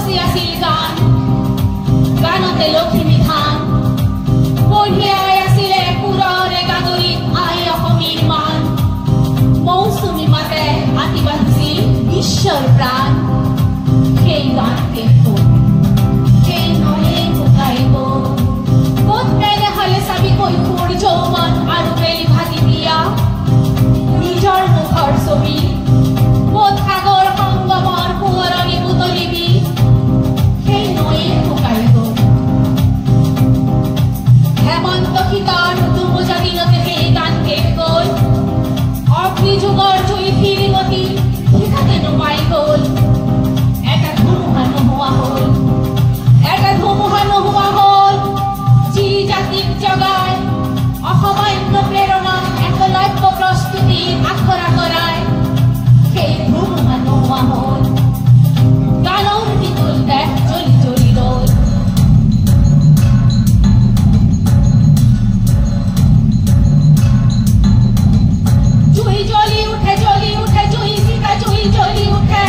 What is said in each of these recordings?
বসি আছিল গান গানতে লখিমী ধান কঢ়িয়াই আছিলে পুৰৰে গাগৰিত আই অসমীৰ মান মৌচুমী মাতে আতি বান্ধিছিল বিশ্বৰ প্ৰাণ সেই গান কেত সেই নয়ে শুকাই গ'ল ক'ত এনেহ'লে চাবি কৈশোৰ যৌৱন আৰু বেলি ভাজি দিয়া নিজৰ মুখৰ ছবি ক'ত সাগৰ সংগমৰ সোঁৱৰণি বুটলিবি সেই নয়ে শুকাই গ'ল হেমন্ত শীতৰ দুমোজা দিনতে সেই গান শেষ গ'ল অগ্নিযুগৰ জুই ফিৰিঙতি হঠাতে নুমাই গ'ল এটা ধুমুহা নোহোৱা হ'ল যি জাতিক জগাই অসামান্য প্ৰেৰণা একলব্য প্ৰস্তুতি আখৰা কৰায় সেই ধুমুহা নোহোৱা হ'ল গানৰ বিতুল দেশ জ্বলি জ্বলি ৰ'ল জুই জ্বলি উঠে জুই চিতা জুই জ্বলি উঠে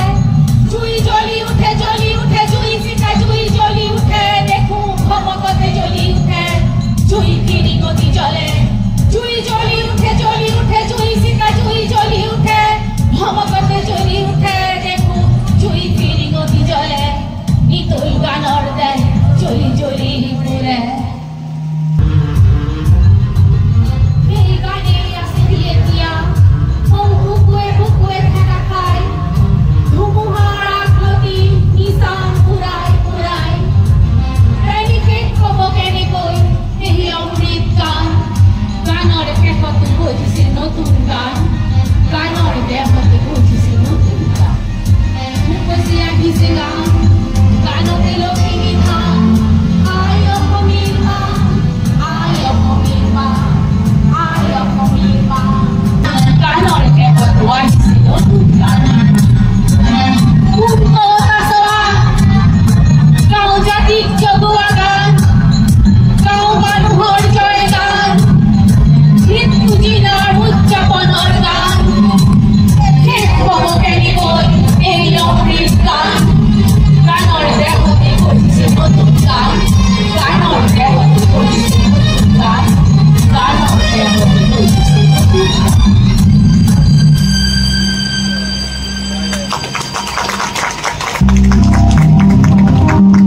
জুই জ্বলি উঠে জুই চিতা জুই জ্বলি উঠে দেখো ভমকতে জ্বলি উঠে জুই ফিৰিঙতি জ্বলে জুই জ্বলি উঠে জুই চিতা জুই জ্বলি উঠে ভমকতে জ্বলি উঠে দেখো জুই ফিৰিঙতি জ্বলে নিতুল গানৰ দেশ জ্বলি জ্বলি